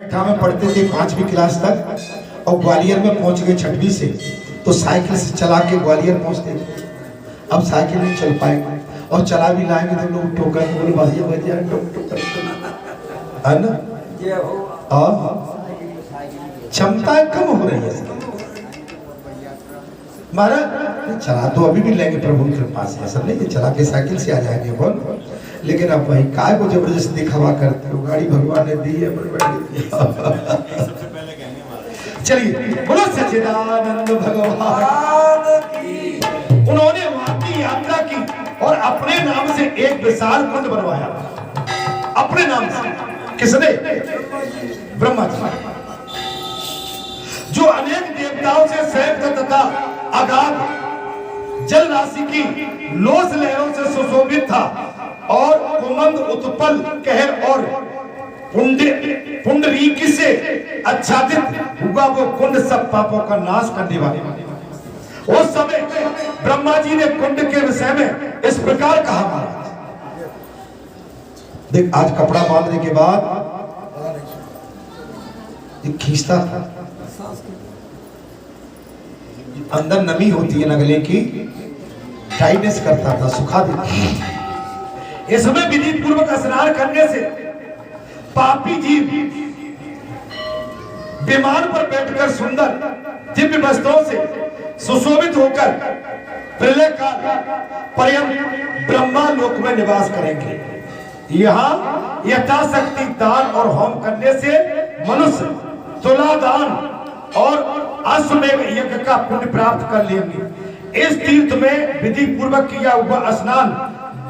में पढ़ते थे 5वीं क्लास तक और ग्वालियर में पहुंच गए 6वीं से, तो साइकिल से चला के ग्वालियर पहुंचते थे। अब साइकिल नहीं चल पाएंगे और चला भी लाएंगे तो लोग टोकर बोले भैया भैया टोक है ना, क्षमताएं कम हो रही है महाराज। चला तो अभी भी लेंगे प्रभु के पास, ऐसा नहीं चला के साइकिल से आ जाएंगे बोल, लेकिन अब भाई काय को जबरदस्ती दिखावा करते हो, गाड़ी भगवान ने दी है। चलिए बोलो सच्चिदानंद भगवान की। उन्होंने वहां की यात्रा की और अपने नाम से एक विशाल कुंड बनवाया, अपने नाम से। किसने? ब्रह्मा जी, जो अनेक देवताओं से सैकड़ों तथा अगाध जल राशि की लोस लहरों से सुशोभित था और कुमंद उत्पल कहर और पुंडरीक से आच्छादित हुआ वो कुंड सब पापों का नाश करने वाले। उस समय ब्रह्मा जी ने कुंड के विषय में इस प्रकार कहा। महाराज देख, आज कपड़ा बांधने के बाद ये खींचता था, अंदर नमी होती है नगले की, टाइटनेस करता था, सुखा देता। इसमें विधि पूर्वक स्नान करने से पापी जीव विमान पर बैठकर सुंदर दिव्य वस्त्रों से सुशोभित होकर प्रलय काल पर्यंत ब्रह्मा लोक में निवास करेंगे। यहाँ यथाशक्ति दान और होम करने से मनुष्य तुला दान और अश्वमेध यज्ञ का पुण्य प्राप्त कर लेंगे। इस तीर्थ में विधि पूर्वक किया हुआ स्नान,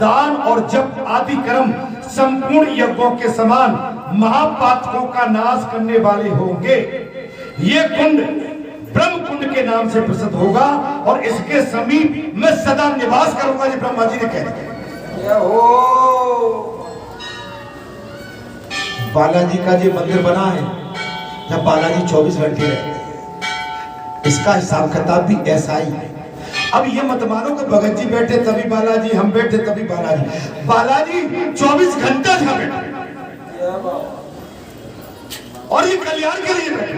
दान और जप आदि कर्म संपूर्ण यज्ञों के समान महापातकों का नाश करने वाले होंगे। ये कुंड ब्रह्म कुंड के नाम से प्रसिद्ध होगा और इसके समीप में सदा निवास करूंगा, ये ब्रह्मा जी ने कह दिया। बालाजी का जो मंदिर बना है, जब बालाजी 24 घंटे रहते, इसका हिसाब किताब भी ऐसा ही है। अब ये मत मानो कि भगत जी बैठे तभी बालाजी, हम बैठे तभी बालाजी। बालाजी 24 घंटा था बैठे और ये कल्याण के लिए बैठे,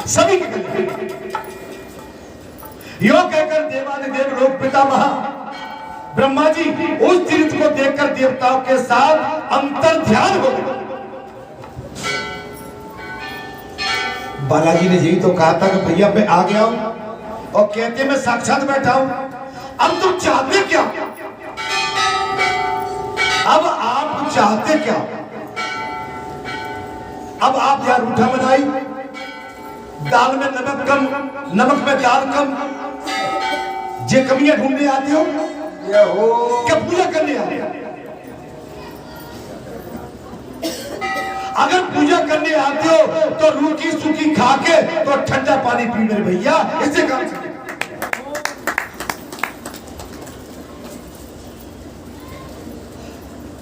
सभी के कल्याण। यो कहकर देवादिदेव लोक पितामह ब्रह्मा जी उस तीर्थ को देखकर देवताओं के साथ अंतर ध्यान हो गए। बालाजी ने यही तो कहा था कि भैया मैं आ गया हूं, और कहते मैं साक्षात बैठा हूं। अब तुम चाहते क्या? अब आप चाहते क्या? अब आप यार रूठा बनाई, दाल में नमक कम, नमक में दाल कम, जे कमियां ढूंढने आते हो क्या पूजा करने आते हो? अगर पूजा करने आते हो तो रूखी सूखी खा के तो ठंडा पानी पी मेरे भैया, इससे काम चले।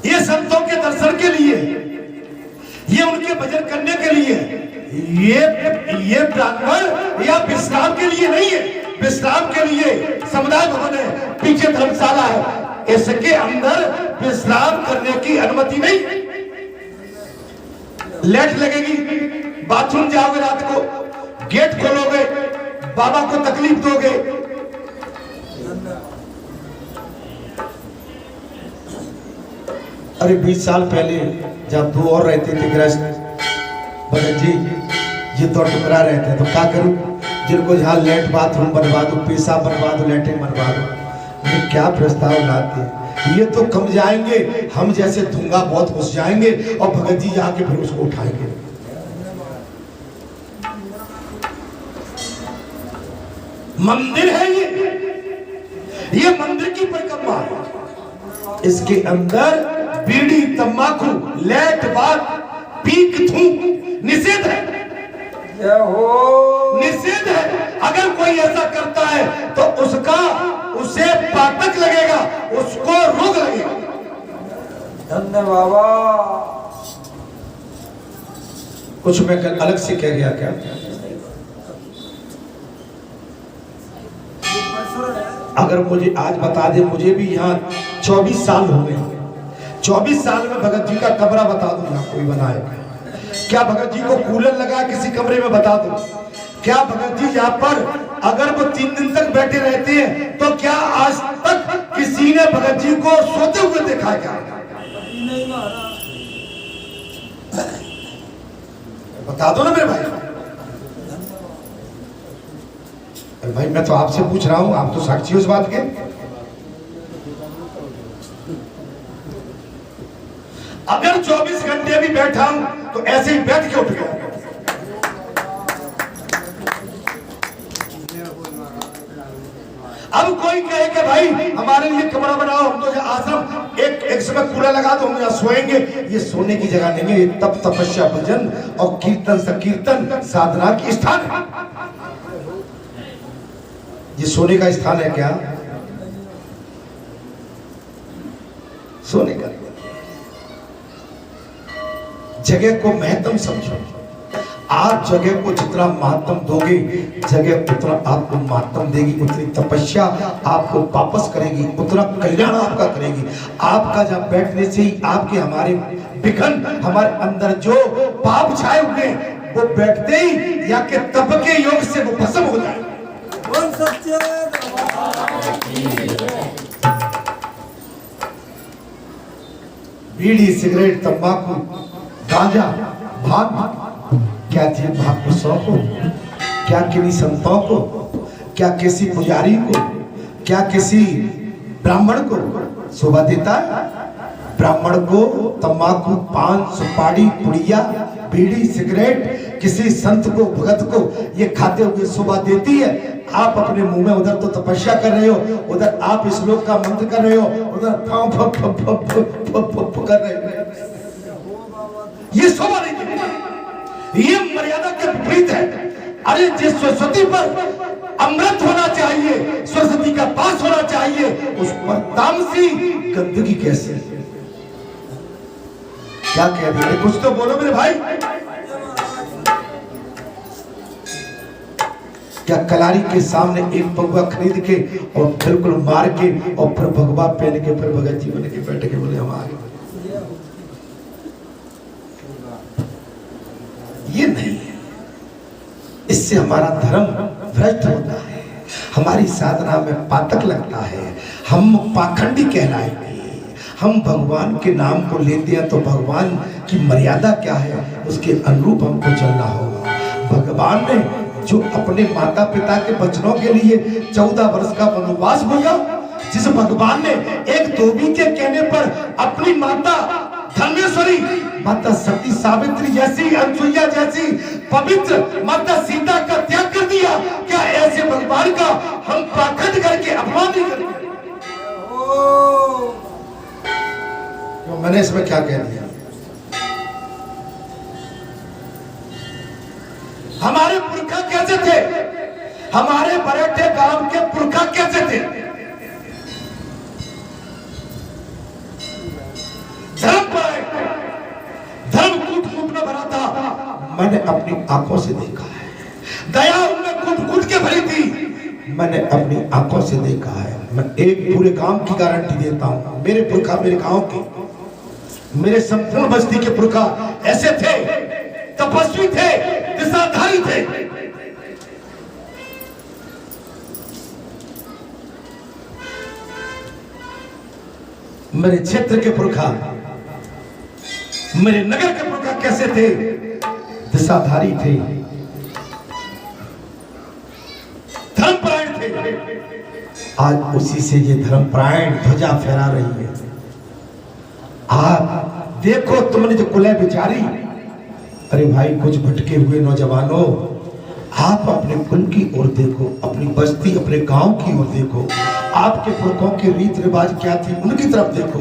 ये संतों के दर्शन के लिए, ये उनके भजन करने के लिए, ये ब्राह्मण या विश्राम के लिए नहीं है। विश्राम के लिए समुदाय भवन है, पीछे धर्मशाला है, इसके अंदर विश्राम करने की अनुमति नहीं। लेट लगेगी, बाथरूम जाओगे रात को, गेट खोलोगे, बाबा को तकलीफ दोगे। अरे 20 साल पहले जब 2 और रहते थे गृहस्थ, भगत जी ये तो टुकड़ा रहते तो क्या करूं, जिनको जहां लेट बाथरूम बनवा दो, पेशाब बनवा दो, लेटरिन बनवा दो। क्या प्रस्ताव लाते, ये तो कम जाएंगे, हम जैसे धुंगा बहुत घुस जाएंगे और भगत जी जाके फिर उसको उठाएंगे। मंदिर है ये मंदिर की परिक्रमा है। इसके अंदर बीड़ी, तंबाकू, लेट बात, पीक थूक निषेध है, निषेध है। अगर कोई ऐसा करता है तो उसे पातक लगेगा, उसको रोग लगेगा। धन्य बाबा। कुछ मैं अलग से कह गया क्या? अगर मुझे आज बता दे, मुझे भी यहाँ 24 साल हो गए, 24 साल में भगत जी का कमरा बता दो ना कोई बनाए क्या? भगत जी को कूलर लगा किसी कमरे में बता दो क्या? भगत जी यहाँ पर अगर वो 3 दिन तक बैठे रहते हैं तो क्या आज तक किसी ने भगत जी को सोते हुए देखा क्या? बता दो ना मेरे भाई। अरे भाई मैं तो आपसे पूछ रहा हूं, आप तो साक्षी हो इस बात के। अगर 24 घंटे भी बैठा हूं तो ऐसे ही बैठ के उठ गया। अब कोई कहे कि भाई हमारे लिए कमरा बनाओ, हम तो आश्रम एक समय कूलर लगा दो, हम यहाँ सोएंगे। ये सोने की जगह नहीं है, ये तप तपस्या भजन और कीर्तन संकीर्तन साधना की स्थान है। ये सोने का स्थान है क्या? सोने का जगह को महत्व समझो। आप जगह को जितना महत्व दोगे, जगह उतना आपको महत्व देगी, उतनी तपस्या आपको वापस करेगी, उतना कल्याण आपका करेगी। आपका जब बैठने से ही आपके हमारे विघ्न, हमारे अंदर जो पाप छाए हुए वो बैठते ही या के तप के योग से वो भस्म हो जाए। बीड़ी, सिगरेट, तंबाकू, गांजा, भांग, क्या थी भाग को शौक हो? क्या किन्हीं संतों को, क्या किसी पुजारी को, क्या किसी ब्राह्मण को शोभा देता है? ब्राह्मण को तंबाकू, पान, सुपारी, पुड़िया, बीड़ी, सिगरेट किसी संत को, भगत को ये खाते हुए शोभा देती है? आप अपने मुंह में उधर तो तपस्या कर रहे हो, उधर आप श्लोक का मंत्र कर रहे हो, उधर कर रहे हो। ये शोभा नहीं देती, ये मर्यादा के विपरीत है। अरे जिस सरस्वती पर अमृत होना चाहिए, सरस्वती का पास होना चाहिए, उस पर तामसी गंदगी कैसे? क्या कह रहे? कुछ तो बोलो मेरे भाई। क्या कलारी के सामने एक पगुआ खरीद के और बिल्कुल मार के और फिर भगवा पहन के फिर भगत जी बन के बैठ के बोले हम आगे? ये नहीं है। इससे हमारा धर्म भ्रष्ट होता है, हमारी साधना में पातक लगता है, हम पाखंडी कहलाएंगे। हम भगवान के नाम को लेते हैं तो भगवान की मर्यादा क्या है उसके अनुरूप हमको चलना होगा। भगवान ने जो अपने माता पिता के बचनों के लिए 14 वर्ष का वनवास भोगा, जिस भगवान ने एक धोबी के कहने पर अपनी माता धर्मेश्वरी, माता सती सावित्री जैसी, अनसुईया जैसी पवित्र माता सीता का त्याग कर दिया, क्या ऐसे भगवान का हम पाखंड करके अपमान नहीं करते? तो मैंने इसमें क्या कह दिया? हमारे पुरखा कैसे थे? हमारे बरेठे गांव के पुरखा कैसे थे? धर्म कूट कूट में भरा था, मैंने अपनी आंखों से देखा है। दया उनमें कूट कूट के भरी थी, मैंने अपनी आंखों से देखा है। मैं एक पूरे गांव की गारंटी देता हूं, मेरे पुरखा, मेरे गांव के, मेरे संपूर्ण बस्ती के पुरखा ऐसे थे, तपस्वी थे, दिशाधारी थे। मेरे क्षेत्र के पुरखा, मेरे नगर के पुरखा कैसे थे? दिशाधारी थे, धर्मपरायण थे। आज उसी से ये धर्मपरायण ध्वजा फहरा रही है। आप देखो, तुमने जो कुलह बिचारी, अरे भाई कुछ भटके हुए नौजवानों, आप अपने कुल की ओर देखो, अपनी बस्ती, अपने गांव की ओर देखो। आपके पुरखों के रीत रिवाज क्या थी उनकी तरफ देखो।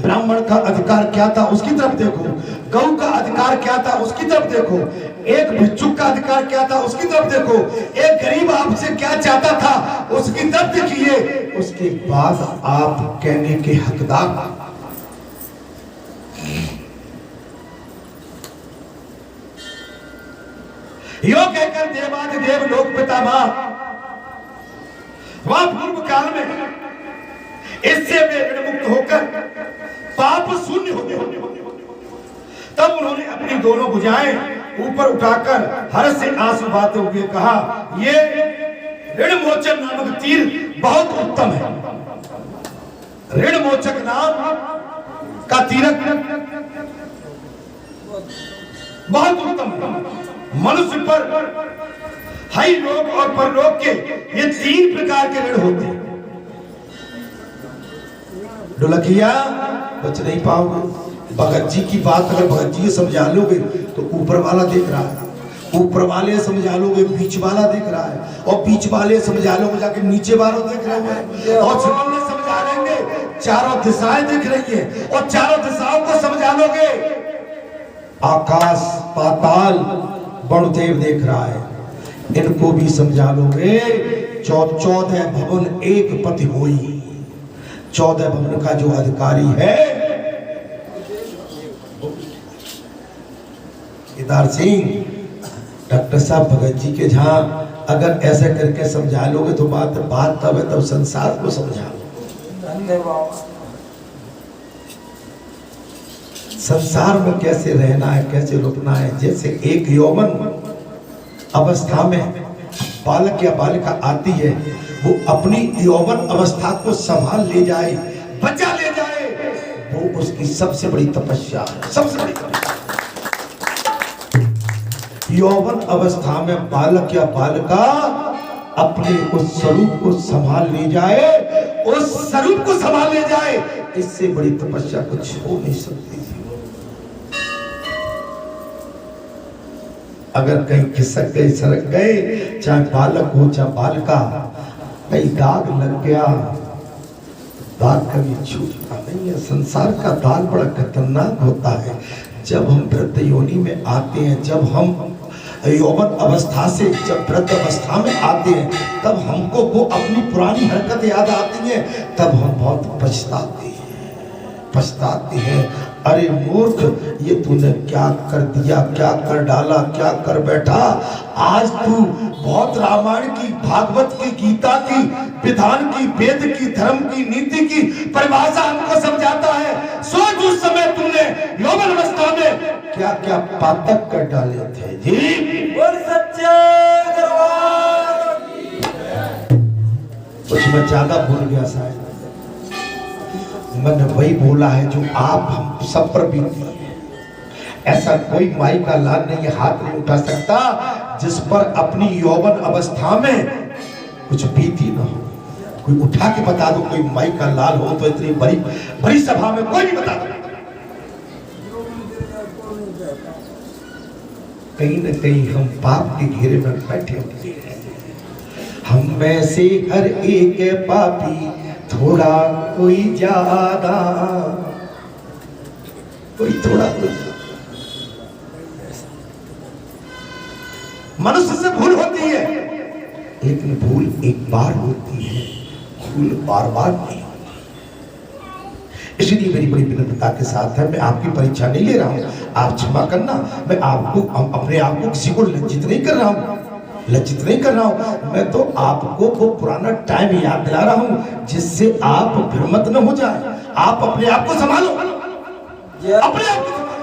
ब्राह्मण का अधिकार क्या था उसकी तरफ देखो। गौ का अधिकार क्या था उसकी तरफ देखो। एक भिक्षुक का अधिकार क्या था उसकी तरफ देखो। एक गरीब आपसे क्या चाहता था उसकी तरफ देखिए। उसके बाद आप कहने के हकदार। यो कहकर देवाधिदेव लोक पितामह वह पूर्व काल में इससे वे ऋण मुक्त होकर पाप आप शून्य हो गए। तब उन्होंने अपनी दोनों भुजाएं ऊपर उठाकर हर्ष से आंसू बहाते हुए कहा, ये ऋणमोचक नामक तीर बहुत उत्तम है। ऋणमोचक नाम का तीरक बहुत उत्तम है। मनुष्य पर हाई लोक और परलोक के ये 3 प्रकार के ऋण होते हैं। ढोलकिया बच नहीं पाओगे। भगत जी की बात अगर भगत जी समझा लोगे तो ऊपर वाला देख रहा है, ऊपर वाले समझा लोगे बीच वाला देख रहा है, और बीच वाले समझा लोगे जाके नीचे वालों देख रहे हैं, और सामने समझा लेंगे चारों दिशाएं देख रही है, और चारों दिशाओं को समझा लोगे आकाश पाताल बड़देव देख रहा है, इनको भी समझा लोगे 14 भवन एक पति होई। 14 भवन का जो अधिकारी है केदार सिंह, डॉक्टर साहब भगत जी के जहां अगर ऐसे करके समझा लोगे तो बात तब है, तब संसार को समझा लो। संसार में कैसे रहना है, कैसे रुकना है। जैसे एक यौवन अवस्था में बालक या बालिका आती है, वो अपनी यौवन अवस्था को संभाल ले जाए, बचा ले जाए, वो उसकी सबसे बड़ी तपस्या है, सबसे बड़ी तपस्या। यौवन अवस्था में बालक या बालिका अपने उस स्वरूप को संभाल ले जाए, उस स्वरूप को संभाल ले जाए, इससे बड़ी तपस्या कुछ हो नहीं सकती। अगर कहीं खिसक गए, सरक गए, चाहे बालक हो चाहे बालिका, कहीं दाग लग गया, दाग कभी छूटता नहीं है। संसार का दाग बड़ा खतरनाक होता है। जब हम वृद्ध योनि में आते हैं, जब हम यौवन अवस्था से जब वृद्ध अवस्था में आते हैं, तब हमको वो अपनी पुरानी हरकत याद आती है, तब हम बहुत पछताते हैं। अरे मूर्ख, ये तूने क्या कर दिया, क्या कर डाला, क्या कर बैठा। आज तू बहुत रामायण की, भागवत की, गीता की, विधान की, वेद की, धर्म की, नीति की परिभाषा हमको समझाता है। सोच उस समय तूने यौवन अवस्था में क्या क्या पातक कर डाले थे। जी बोल सच्चे दरबार। कुछ मैं ज्यादा भूल गया शायद, मैंने वही बोला है जो आप हम सब पर बीती है। ऐसा कोई माई का लाल नहीं, हाथ नहीं उठा सकता जिस पर अपनी यौवन अवस्था में कुछ बीती न हो। कोई उठा के बता दो, कोई माई का लाल हो तो इतनी बड़ी बड़ी सभा में कोई भी बता दो। कहीं न कहीं हम पाप के घेरे में बैठे होते हैं। हम में से हर एक पापी, थोड़ा कोई ज्यादा, कोई थोड़ा कोई। मनुष्य से भूल होती है, लेकिन भूल एक बार होती है, भूल बार बार नहीं होती। इसलिए मेरी बड़ी विनम्रता के साथ है, मैं आपकी परीक्षा नहीं ले रहा हूं, आप क्षमा करना। मैं आपको अपने आप को किसी को लज्जित नहीं कर रहा हूं, लज्जित नहीं कर रहा हूं। मैं तो आपको वो पुराना टाइम याद दिला रहा हूं जिससे आप भ्रमित न हो जाए। आप अपने आप को संभालो, अपने आप को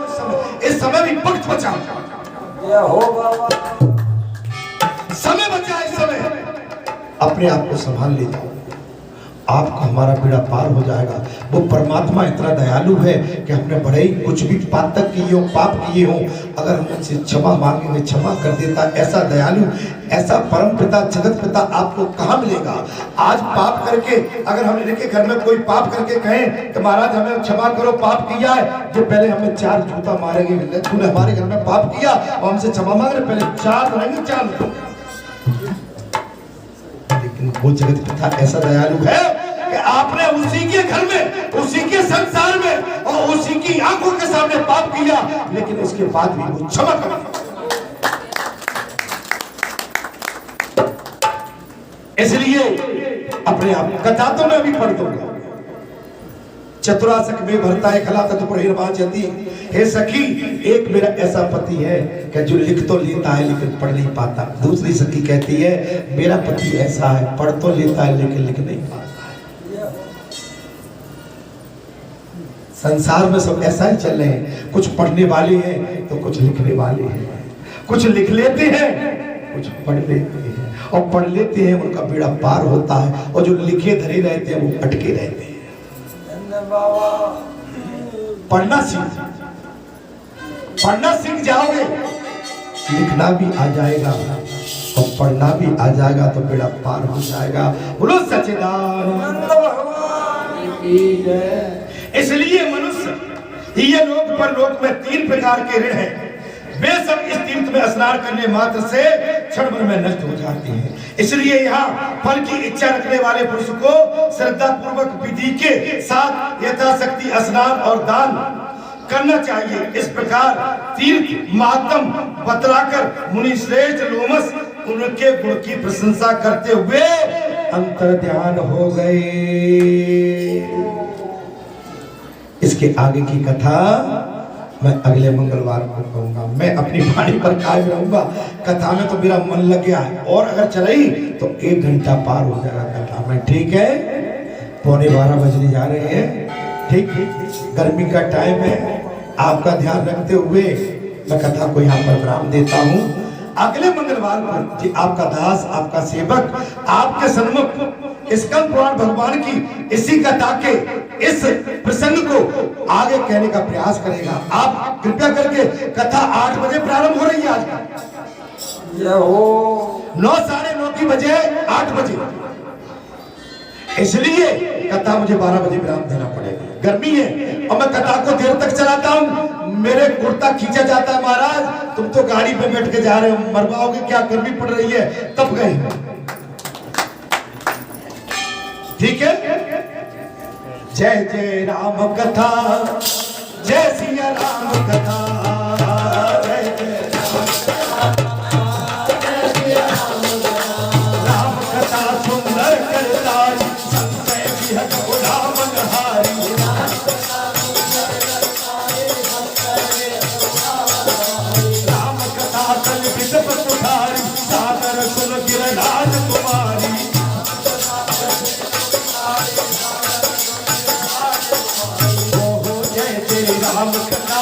संभालो। इस समय भी वक्त बचा, समय बचा, इस समय अपने आप को संभाल ले जाओ, आपका हमारा बेड़ा पार हो जाएगा। वो परमात्मा इतना दयालु है कि हमने बड़े ही कुछ भी पातक किए हो, पाप किए हो, अगर हम उनसे क्षमा मांगेंगे क्षमा कर देता। ऐसा दयालु, ऐसा परम पिता, जगत पिता आपको कहाँ मिलेगा। आज पाप करके अगर हम इनके घर में कोई पाप करके कहें तो महाराज हमें क्षमा करो, पाप किया है, जो पहले हमें 4 जूता मारेंगे। तूने हमारे घर में पाप किया और हमसे क्षमा मांग रहे, पहले 4 रहेंगे, 4। वो जगत पिता ऐसा दयालु है कि आपने उसी के घर में, उसी के संसार में और उसी की आंखों के सामने पाप किया, लेकिन उसके बाद भी वो क्षमा कर। इसलिए अपने आप कथा तो मैं अभी पढ़ दूंगा। चतुरासक में भरता है खला तत्पुरहिर्वाचति। हे सखी, एक मेरा ऐसा पति है कि जो लिख तो लेता है लेकिन पढ़ नहीं पाता। दूसरी सखी कहती है मेरा पति ऐसा है, पढ़ तो लेता है लेकिन लिख नहीं पाता है। संसार में सब ऐसा ही चल रहे हैं, कुछ पढ़ने वाले हैं तो कुछ लिखने वाले हैं, कुछ लिख लेते हैं कुछ पढ़ लेते हैं, और पढ़ लेते हैं उनका बेड़ा पार होता है, और जो लिखे धरे रहते हैं वो अटके रहते हैं। पढ़ना सीख जाओगे, लिखना भी आ जाएगा और पढ़ना भी आ जाएगा तो बेड़ा पार हो जाएगा। बोलो सच्चिदानंद भगवान की जय। इसलिए मनुष्य ये लोक पर लोक में 3 प्रकार के ऋण हैं, वे सब इस तीर्थ में स्नान करने मात्र से क्षण भर में नष्ट हो जाते हैं। इसलिए यहाँ फल की इच्छा रखने वाले पुरुष को श्रद्धा पूर्वक विधि के साथ यथाशक्ति स्नान और दान करना चाहिए। इस प्रकार तीर्थ महात्म बतलाकर मुनि श्रेष्ठ लोमस उनके गुण की प्रशंसा करते हुए अंतर ध्यान हो गए। इसके आगे की कथा मैं अगले मंगलवार को कहूंगा। मैं अपनी वाणी पर कायम रहूंगा। कथा में तो मेरा मन लग गया है, और अगर चलाई तो 1 घंटा पार हो जाएगा कथा में। ठीक है, 11:15 बजने जा रहे हैं। ठीक, गर्मी का टाइम है, आपका ध्यान रखते हुए मैं कथा को यहाँ पर विराम देता हूँ। अगले मंगलवार को जी आपका दास, आपका सेवक आपके सन्मुख स्कंद पुराण भगवान की इसी कथा के इस प्रसंग को आगे कहने का प्रयास करेगा। आप कृपया करके कथा 8 बजे प्रारंभ हो रही है आज का, 9 साढ़े 9 की बजाय 8 बजे, इसलिए कथा मुझे 12 बजे विराम देना पड़ेगा। गर्मी है और मैं कथा को देर तक चलाता हूँ, मेरे कुर्ता खींचा जाता है। महाराज तुम तो गाड़ी पे बैठ के जा रहे हो, मरवाओगे क्या, गर्मी पड़ रही है, तब गए। ठीक है, जय जय राम कथा, जय सिया राम कथा, जय जय राम कथा सुंदर करतारी, संशय विहत भोला मनहारी। राम कथा कल्पित पथुधारी, सादर सुन गिरराज कुमारी। राम कथा,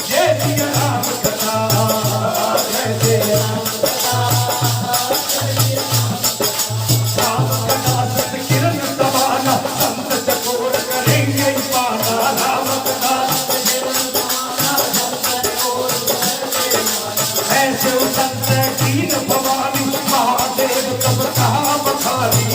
जय जय राम कथा, जय जय राम कथा, राम कथा सत किरण समाना, संत चकोर करेंगे पाना। राम कथा ऐसे संत दीन भवानी, महादेव कब कहा बखानी।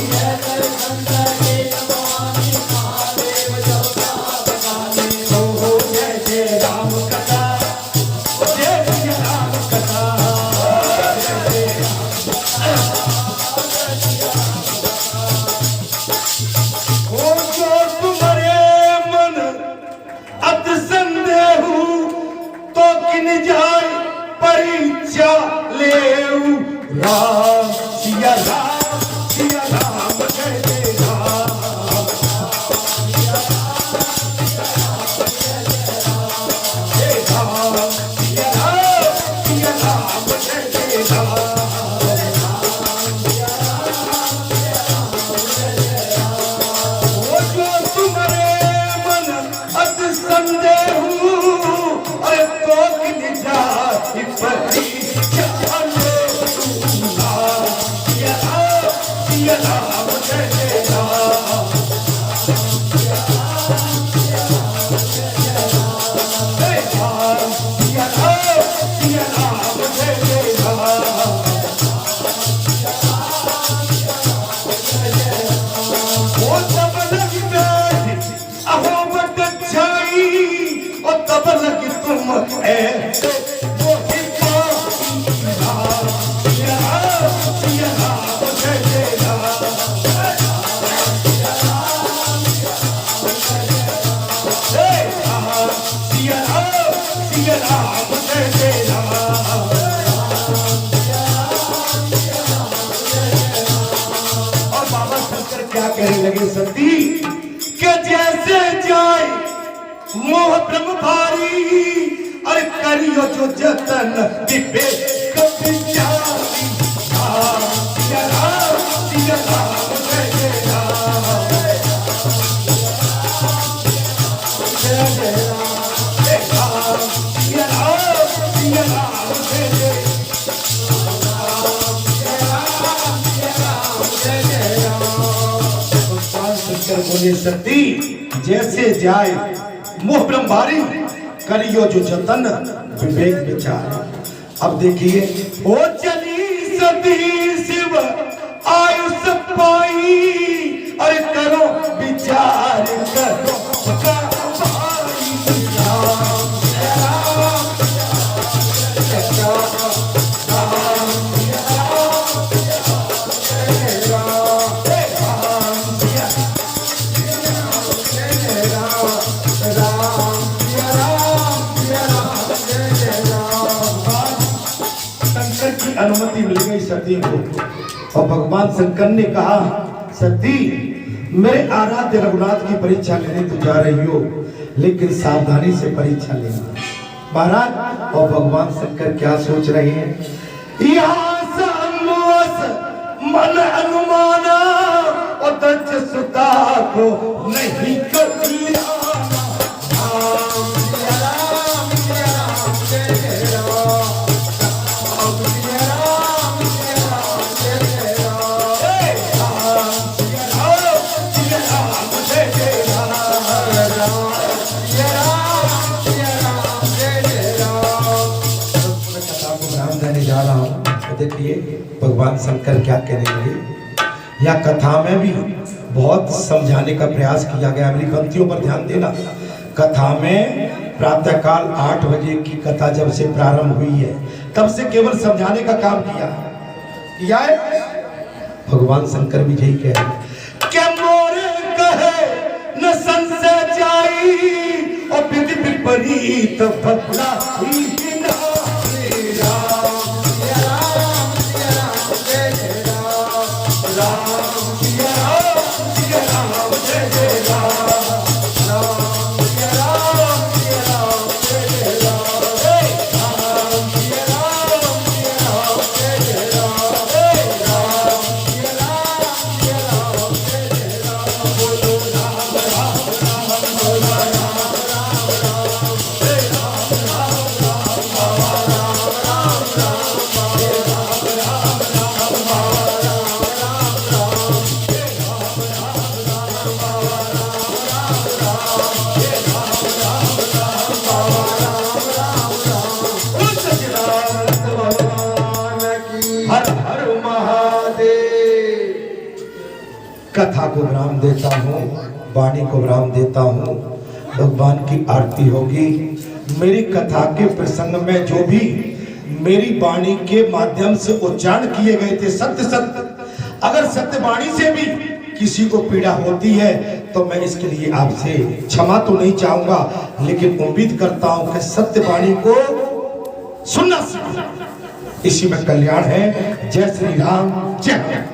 लगे सती के जैसे जाए मोह ब्रह्म भारी, अरे करियो जो जतन दिव्य कभी जारी। सिया राम, सिया राम, जय जय राम। बोले सती जैसे जाए मोह ब्रह्मारी करियो जो जतन विवेक विचार। अब देखिए ओ चली सती शिव आयुष पाई अरे करो विचार करो अनुमति मिल गई सती को और भगवान शंकर ने कहा सती मेरे आराध्य रघुनाथ की परीक्षा लेने तो जा रही हो लेकिन सावधानी से परीक्षा लेना। महाराज और भगवान शंकर क्या सोच रहे हैं यहाँ मन अनुमाना और दक्ष सुता को नहीं कर लिया। देखिए भगवान शंकर क्या कहने लगे। या कथा में भी बहुत समझाने का प्रयास किया गया। मेरी पंक्तियों पर ध्यान देना। कथा में प्रातःकाल 8 बजे की कथा जब से प्रारंभ हुई है तब से केवल समझाने का काम किया है। भगवान शंकर भी यही कह रहे क्या मोरे कहे न संशय जाई और विधि विपरीत बदलाई कथा को विराम देता हूँ, वाणी को विराम देता हूँ। भगवान की आरती होगी। मेरी कथा के प्रसंग में जो भी मेरी वाणी के माध्यम से उच्चारण किए गए थे सत्य सत्य, अगर सत्य वाणी से भी किसी को पीड़ा होती है तो मैं इसके लिए आपसे क्षमा तो नहीं चाहूंगा, लेकिन उम्मीद करता हूं कि सत्य वाणी को सुनना इसी में कल्याण है। जय श्री राम, जय